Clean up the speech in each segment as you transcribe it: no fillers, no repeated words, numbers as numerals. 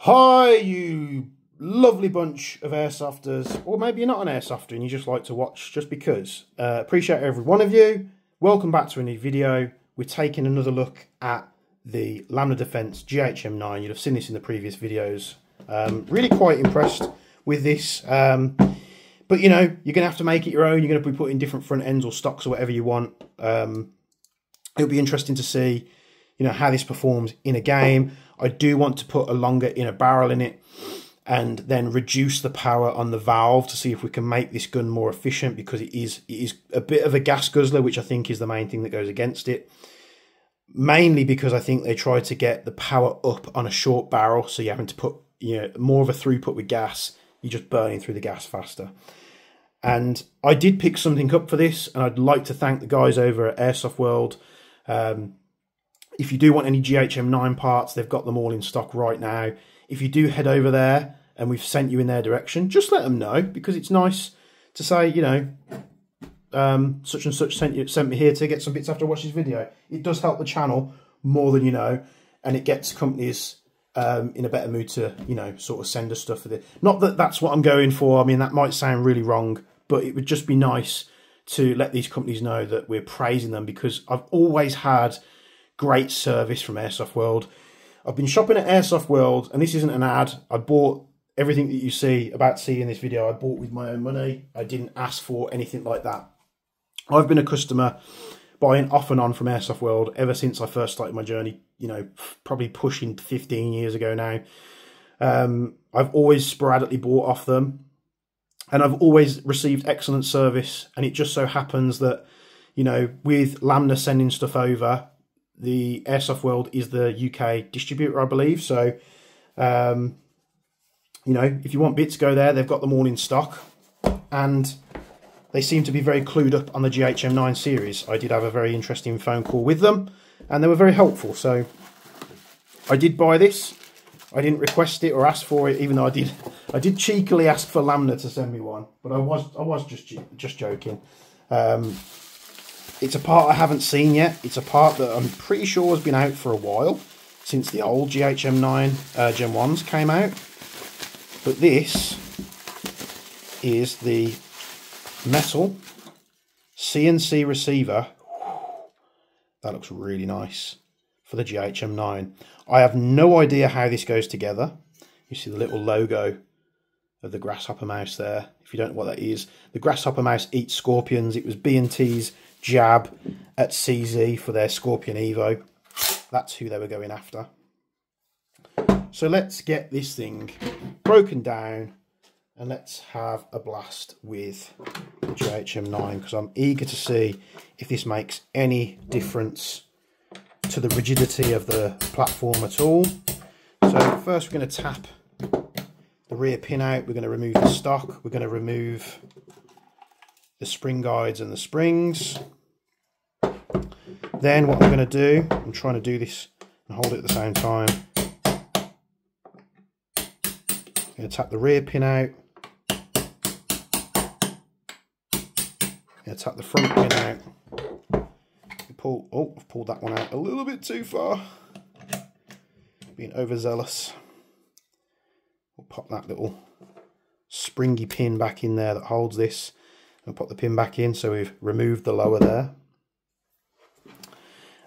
Hi, you lovely bunch of airsofters, or maybe you're not an airsofter and you just like to watch just because. Appreciate every one of you. Welcome back to a new video. We're taking another look at the Lambda Defense GHM9. You'd have seen this in the previous videos. Really quite impressed with this. But you know, you're going to have to make it your own. You're going to be putting different front ends or stocks or whatever you want. It'll be interesting to see, you know, how this performs in a game. I do want to put a longer inner barrel in it and then reduce the power on the valve to see if we can make this gun more efficient, because it is a bit of a gas guzzler, which I think is the main thing that goes against it. Mainly because I think they tried to get the power up on a short barrel, so you're having to put, you know, more of a throughput with gas. You're just burning through the gas faster. And I did pick something up for this, and I'd like to thank the guys over at Airsoft World. If you do want any GHM9 parts, they've got them all in stock right now. If you do head over there and we've sent you in their direction, just let them know, because it's nice to say, you know, such and such sent me here to get some bits after I watch this video. It does help the channel more than you know, and it gets companies in a better mood to, you know, sort of send us stuff for this. Not that that's what I'm going for. I mean, that might sound really wrong, but it would just be nice to let these companies know that we're praising them, because I've always had great service from Airsoft World. I've been shopping at Airsoft World, and this isn't an ad. I bought everything that you see about to see in this video. I bought with my own money. I didn't ask for anything like that. I've been a customer buying off and on from Airsoft World ever since I first started my journey, you know, probably pushing 15 years ago now. I've always sporadically bought off them, and I've always received excellent service. And it just so happens that, you know, with Lambda sending stuff over, the Airsoft World is the UK distributor, I believe. So, you know, if you want bits, go there. They've got them all in stock. And they seem to be very clued up on the GHM9 series. I did have a very interesting phone call with them, and they were very helpful. So I did buy this. I didn't request it or ask for it, even though I did cheekily ask for Lambda to send me one, but I was just joking. It's a part I haven't seen yet. It's a part that I'm pretty sure has been out for a while, since the old GHM9 Gen 1s came out. But this is the metal CNC receiver. That looks really nice for the GHM9. I have no idea how this goes together. You see the little logo of the grasshopper mouse there. If you don't know what that is, the grasshopper mouse eats scorpions. It was B&T's jab at CZ for their Scorpion Evo. That's who they were going after. So let's get this thing broken down and let's have a blast with the GHM9, because I'm eager to see if this makes any difference to the rigidity of the platform at all. So first we're going to tap the rear pin out. We're going to remove the stock. We're going to remove the spring guides and the springs. Then what I'm going to do, I'm trying to do this and hold it at the same time. I'm going to tap the rear pin out. I'm going to tap the front pin out. I've pulled that one out a little bit too far. Being overzealous. We'll pop that little springy pin back in there that holds this, and pop the pin back in, so we've removed the lower there.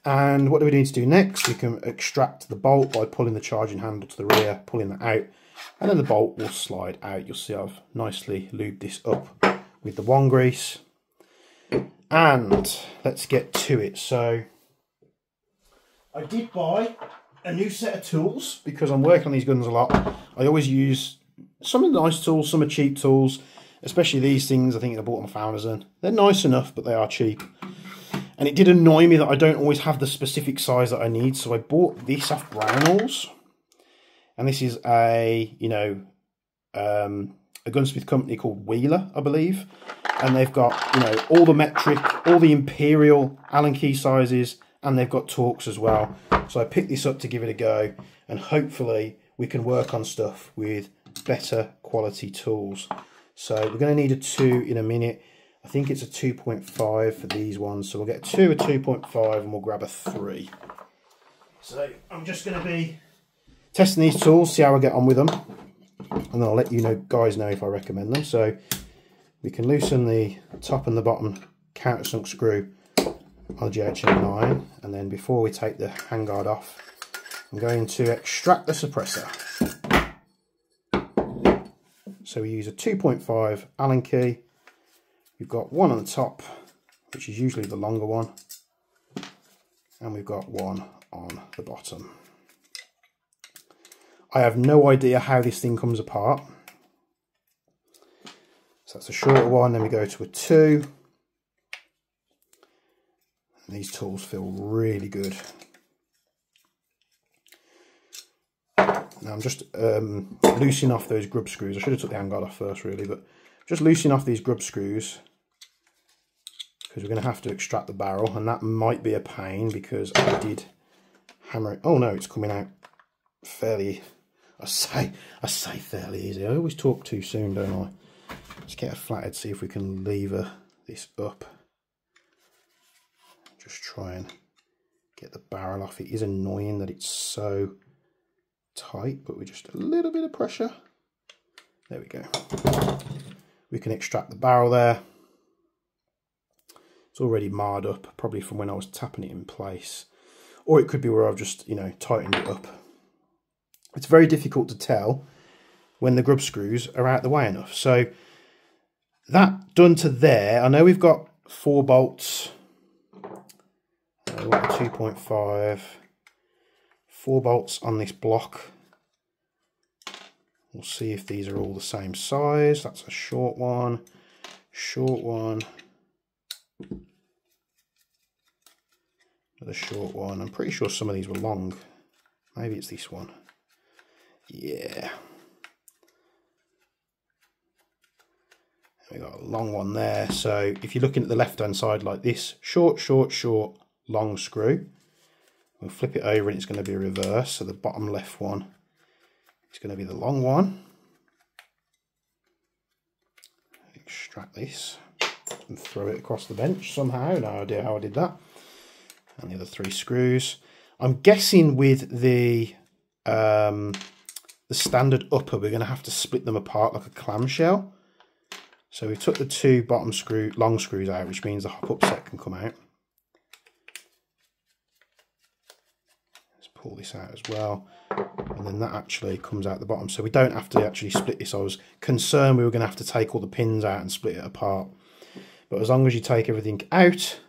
And what do we need to do next? We can extract the bolt by pulling the charging handle to the rear, pulling that out, and then the bolt will slide out. You'll see I've nicely lubed this up with the wand grease. And let's get to it. So I did buy a new set of tools because I'm working on these guns a lot. I always use some of the nice tools, some are cheap tools, especially these things. I think I bought them off Amazon. They're nice enough, but they are cheap. And it did annoy me that I don't always have the specific size that I need, so I bought this off Brownells. And this is a, you know, a gunsmith company called Wheeler, I believe. And they've got, you know, all the metric, all the imperial Allen key sizes, and they've got Torx as well. So I picked this up to give it a go, and hopefully we can work on stuff with better quality tools. So we're going to need a 2 in a minute. I think it's a 2.5 for these ones. So we'll get a 2, a 2.5, and we'll grab a 3. So I'm just going to be testing these tools, see how I get on with them, and then I'll let you guys know if I recommend them. So we can loosen the top and the bottom countersunk screw on the GHM9, and then before we take the handguard off, I'm going to extract the suppressor. So we use a 2.5 Allen key. We've got one on the top, which is usually the longer one, and we've got one on the bottom. I have no idea how this thing comes apart. So that's a shorter one, then we go to a 2. And these tools feel really good. Now I'm just loosening off those grub screws. I should have took the handguard off first really, but just loosening off these grub screws because we're going to have to extract the barrel, and that might be a pain because I did hammer it. Oh no, it's coming out fairly, I say fairly easy. I always talk too soon, don't I? Let's get a flathead, see if we can lever this up. Just try and get the barrel off. It is annoying that it's so tight, but with just a little bit of pressure, there we go. We can extract the barrel there. It's already marred up, probably from when I was tapping it in place, or it could be where I've just tightened it up. It's very difficult to tell when the grub screws are out the way enough. So that done to there, I know we've got 4 bolts. We've got 2.5. 4 bolts on this block. We'll see if these are all the same size. That's a short one, another short one. I'm pretty sure some of these were long. Maybe it's this one. Yeah. We got a long one there. So if you're looking at the left hand side like this, short, long screw. We'll flip it over and it's going to be a reverse. So the bottom left one is going to be the long one. Extract this and throw it across the bench somehow. No idea how I did that. And the other 3 screws. I'm guessing with the standard upper, we're going to have to split them apart like a clamshell. So we took the 2 bottom long screws out, which means the hop up set can come out. Pull this out as well, and then that actually comes out the bottom, so we don't have to actually split this. I was concerned we were going to have to take all the pins out and split it apart, but as long as you take everything out,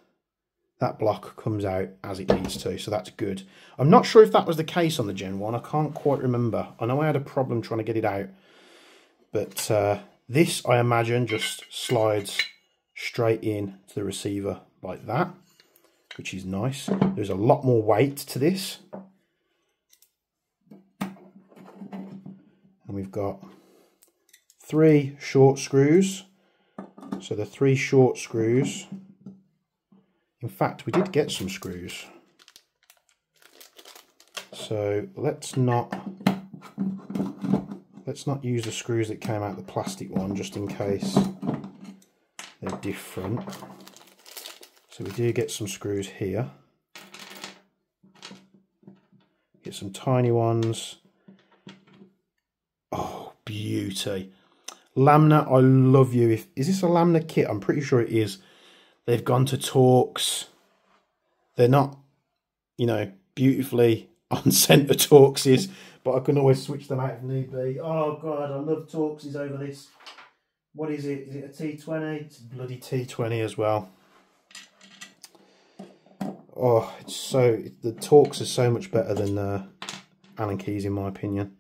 that block comes out as it needs to, so that's good. I'm not sure if that was the case on the Gen 1, I can't quite remember. I know I had a problem trying to get it out, but this I imagine just slides straight in to the receiver like that, which is nice. There's a lot more weight to this. And we've got 3 short screws. So the 3 short screws. In fact, we did get some screws. So let's not use the screws that came out the plastic one, just in case they're different. So we do get some screws here. Get some tiny ones. Oh, beauty. Lambda, I love you. Is this a Lambda kit? I'm pretty sure it is. They've gone to Torx. They're not, beautifully on centre Torxes, but I can always switch them out if need be. Oh, God, I love Torxes over this. What is it? Is it a T20? It's a bloody T20 as well. Oh, the Torx are so much better than Allen keys in my opinion.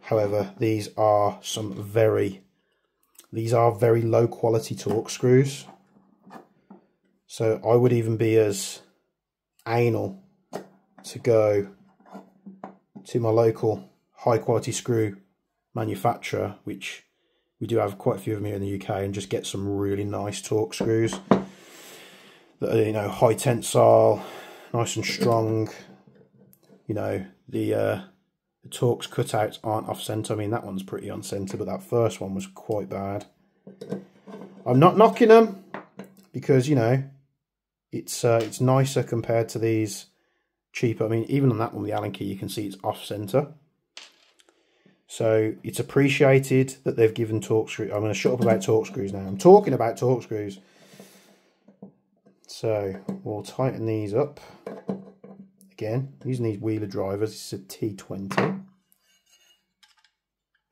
However, these are very low quality Torx screws. So I would even be as anal to go to my local high quality screw manufacturer, which we do have quite a few of them here in the UK, and just get some really nice Torx screws that are, high tensile, nice and strong. The Torx cutouts aren't off centre. I mean, that one's pretty on centre, but that first one was quite bad. I'm not knocking them because it's nicer compared to these cheaper. I mean, even on that one, the Allen key, you can see it's off center. So it's appreciated that they've given Torque screws. I'm going to shut up about Torque screws now. I'm talking about Torque screws. So we'll tighten these up. Again, using these Wheeler drivers. This is a T20.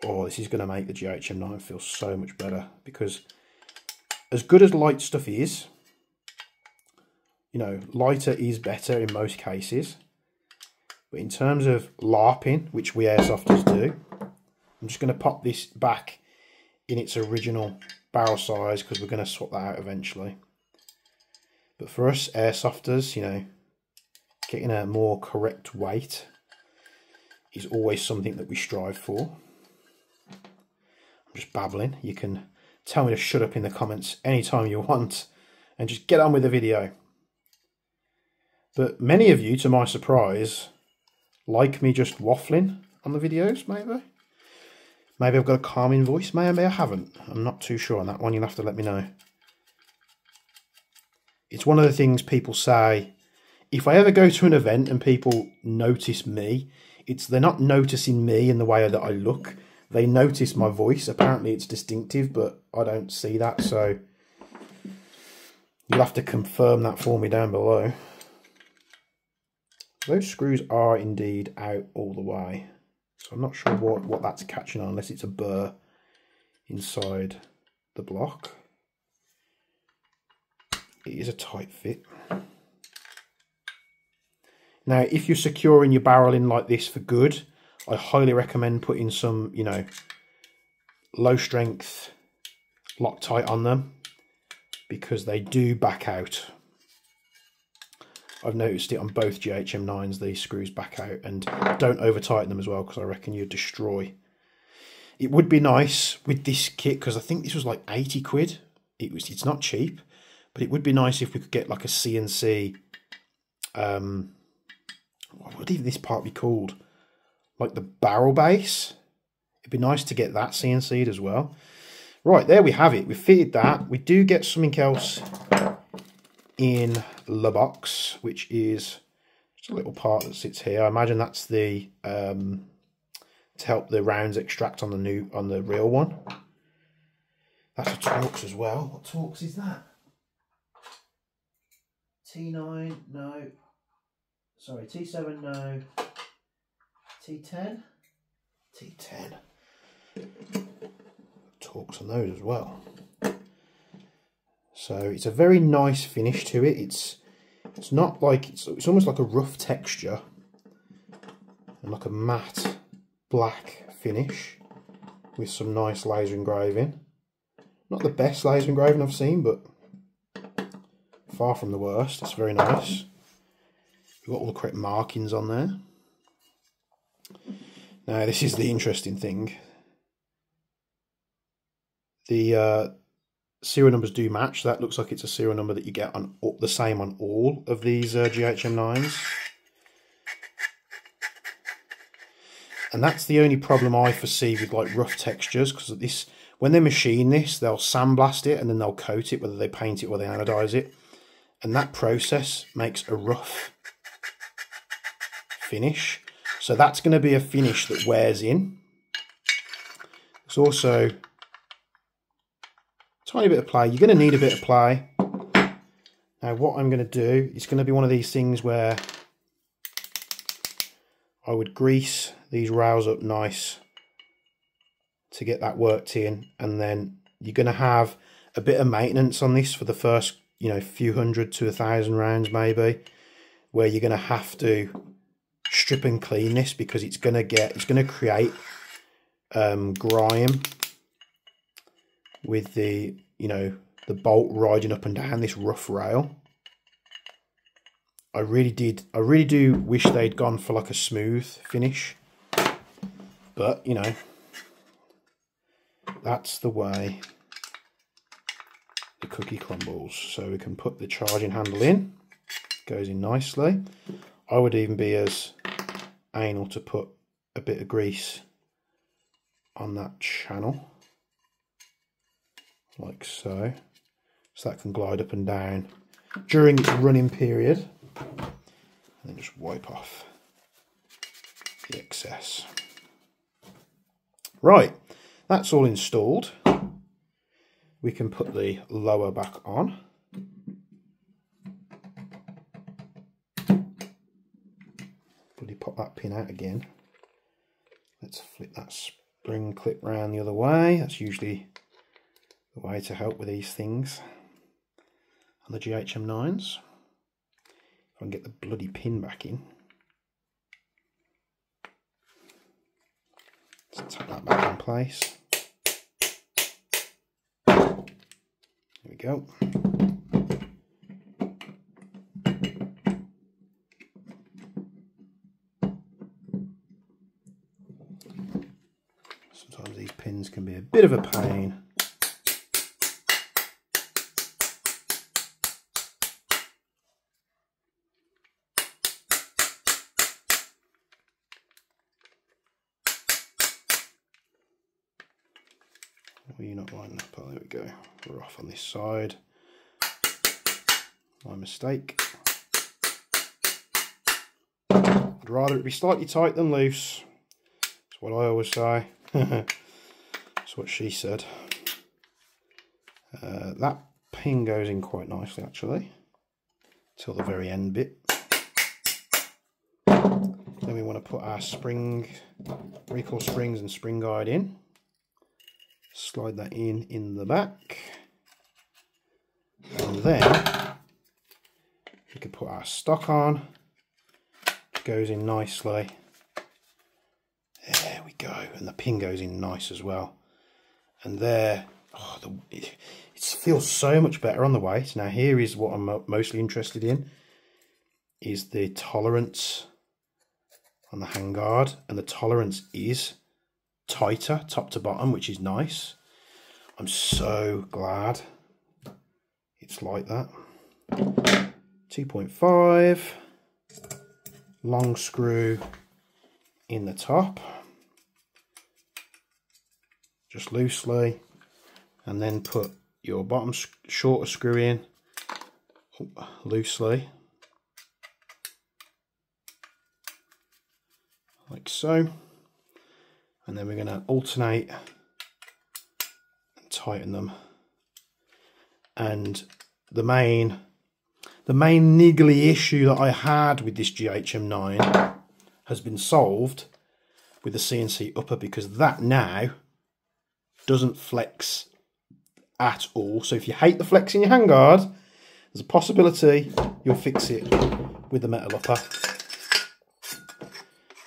Oh, this is going to make the GHM9 feel so much better, because as good as light stuff is, you know, lighter is better in most cases. But in terms of LARPing, which we airsofters do, I'm just going to pop this back in its original barrel size, because we're going to swap that out eventually. But for us airsofters, you know, getting a more correct weight is always something that we strive for. I'm just babbling. You can tell me to shut up in the comments anytime you want and just get on with the video. But many of you, to my surprise, like me just waffling on the videos, maybe. Maybe I've got a calming voice, maybe I haven't. I'm not too sure on that one, you'll have to let me know. It's one of the things people say, if I ever go to an event and people notice me, they're not noticing me in the way that I look. They notice my voice. Apparently it's distinctive, but I don't see that, so you'll have to confirm that for me down below. Those screws are indeed out all the way, so I'm not sure what that's catching on, unless it's a burr inside the block. It is a tight fit. Now, if you're securing your barrel in like this for good, I highly recommend putting some, you know, low strength Loctite on them, because they do back out. I've noticed it on both GHM9s, these screws back out, and don't over tighten them as well, because I reckon you'd destroy. It would be nice with this kit, because I think this was like 80 quid. It's not cheap, but it would be nice if we could get like a CNC, what would even this part be called? Like the barrel base. It'd be nice to get that CNC'd as well. Right, there we have it. We've fitted that. We do get something else in the box, which is just a little part that sits here. I imagine that's the to help the rounds extract on the real one. That's a Torx as well. What Torx is that? T9, no. Sorry, T7, no. T10? T10. Torx on those as well. So it's a very nice finish to it. It's not like, it's almost like a rough texture and like a matte black finish with some nice laser engraving. Not the best laser engraving I've seen, but far from the worst. It's very nice. We've got all the correct markings on there. Now this is the interesting thing. The serial numbers do match. That looks like it's a serial number that you get on the same on all of these GHM9s. And that's the only problem I foresee with like rough textures, because this, when they machine this, they'll sandblast it and then they'll coat it, whether they paint it or they anodize it. And that process makes a rough finish. So that's going to be a finish that wears in. It's also a tiny bit of play. You're going to need a bit of play. Now what I'm going to do, it's going to be one of these things where I would grease these rails up nice to get that worked in, and then you're going to have a bit of maintenance on this for the first, you know, few hundred to 1,000 rounds maybe, where you're going to have to strip and clean this, because it's going to create grime with the, you know, the bolt riding up and down this rough rail. I really do wish they'd gone for like a smooth finish, but you know, that's the way the cookie crumbles. So we can put the charging handle in, goes in nicely. I would even be as anal to put a bit of grease on that channel, like so, so that can glide up and down during its running period. and then just wipe off the excess. Right, that's all installed. We can put the lower back on. Bloody pop that pin out again. Let's flip that spring clip round the other way. That's usually the way to help with these things on the GHM9s. If I can get the bloody pin back in. Let's tuck that back in place. There we go. Sometimes these pins can be a bit of a pain. Well, you're not lining up. Oh, there we go. We're off on this side. My mistake. I'd rather it be slightly tight than loose. That's what I always say. That's what she said. That pin goes in quite nicely actually, till the very end bit. Then we want to put our spring, recoil springs and spring guide in. Slide that in the back. And then we could put our stock on, which goes in nicely. There we go, and the pin goes in nice as well. And there, oh, it feels so much better on the weight. Now here is what I'm mostly interested in, is the tolerance on the handguard, and the tolerance is tighter top to bottom, which is nice. I'm so glad it's like that. 2.5 long screw in the top, just loosely, and then put your bottom shorter screw in loosely, like so, and then we're going to alternate and tighten them. And the main niggly issue that I had with this GHM9 has been solved with the CNC upper, because that now doesn't flex at all. So if you hate the flex in your handguard, there's a possibility you'll fix it with the metal upper.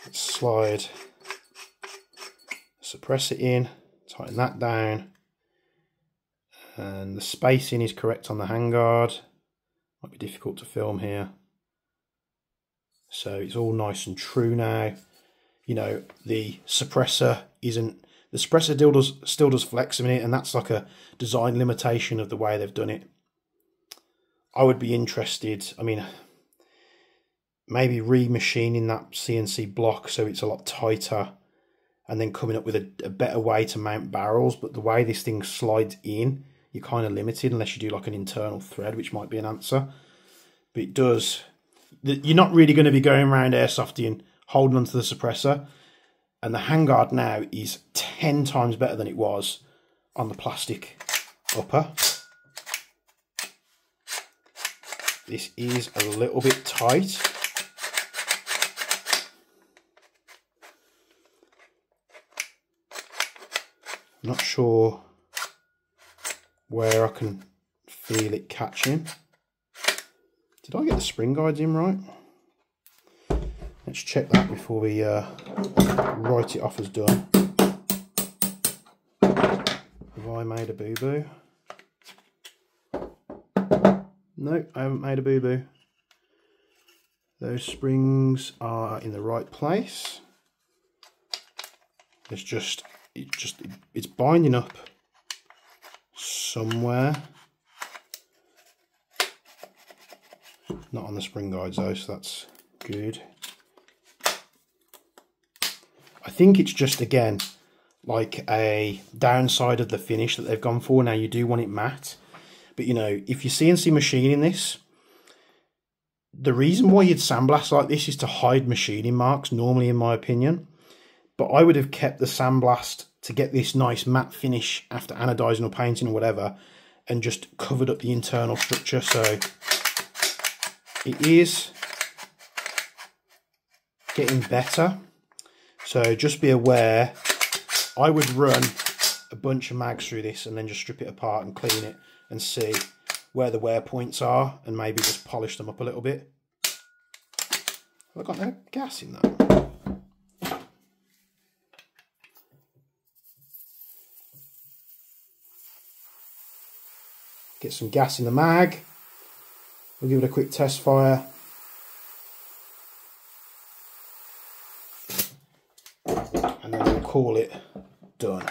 Let's slide, suppress it in, tighten that down, and the spacing is correct on the handguard. Might be difficult to film here. So it's all nice and true now. You know, the suppressor isn't, the suppressor still does flex a minute, and that's like a design limitation of the way they've done it. I would be interested, I mean, maybe remachining that CNC block so it's a lot tighter, and then coming up with a better way to mount barrels. But the way this thing slides in, you're kind of limited unless you do like an internal thread, which might be an answer. But it does, you're not really going to be going around airsofting holding onto the suppressor. And the handguard now is 10 times better than it was on the plastic upper. This is a little bit tight. I'm not sure where I can feel it catching. Did I get the spring guides in right? Let's check that before we write it off as done. Have I made a boo-boo? No, I haven't made a boo-boo. Those springs are in the right place. It's binding up somewhere. Not on the spring guides though, so that's good. I think it's just, again, like a downside of the finish that they've gone for. Now, you do want it matte, but you know, if you're CNC machining this, The reason why you'd sandblast like this is to hide machining marks, normally in my opinion. But I would have kept the sandblast to get this nice matte finish after anodizing or painting or whatever, and just covered up the internal structure. So it is getting better. So just be aware, I would run a bunch of mags through this and then just strip it apart and clean it and see where the wear points are and maybe just polish them up a little bit. Have I got no gas in that? Get some gas in the mag. We'll give it a quick test fire. And then we'll call it done.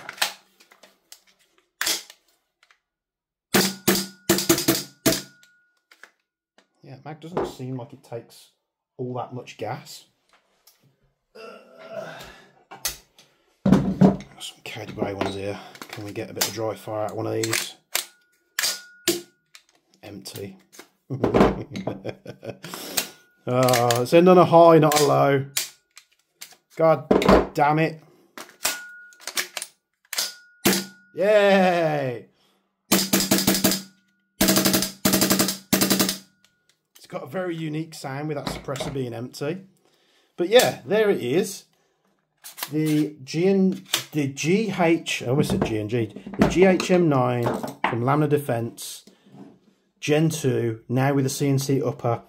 Yeah, mag doesn't seem like it takes all that much gas. Got some Cody Grey ones here. Can we get a bit of dry fire out of one of these? Empty. Oh, let's end on a high, not a low. God damn it. Yay! It's got a very unique sound with that suppressor being empty. But yeah, there it is. The GHM9 from Lambda Defense Gen 2, now with a CNC upper.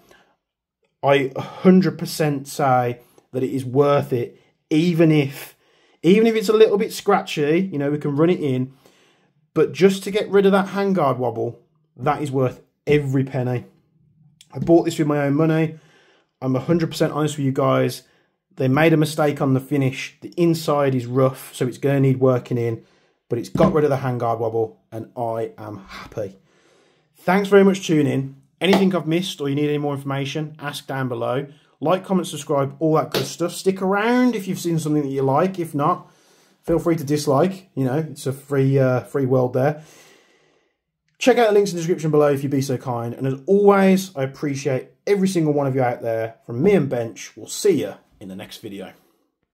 I 100% say that it is worth it, even if it's a little bit scratchy, you know, we can run it in. But just to get rid of that handguard wobble, that is worth every penny. I bought this with my own money. I'm 100% honest with you guys. They made a mistake on the finish. The inside is rough, so it's going to need working in. But it's got rid of the handguard wobble, and I am happy. Thanks very much for tuning in. Anything I've missed or you need any more information, ask down below. Like, comment, subscribe, all that good stuff. Stick around if you've seen something that you like. If not, feel free to dislike. You know, it's a free world there. Check out the links in the description below if you'd be so kind. And as always, I appreciate every single one of you out there. From me and Bench, we'll see you in the next video.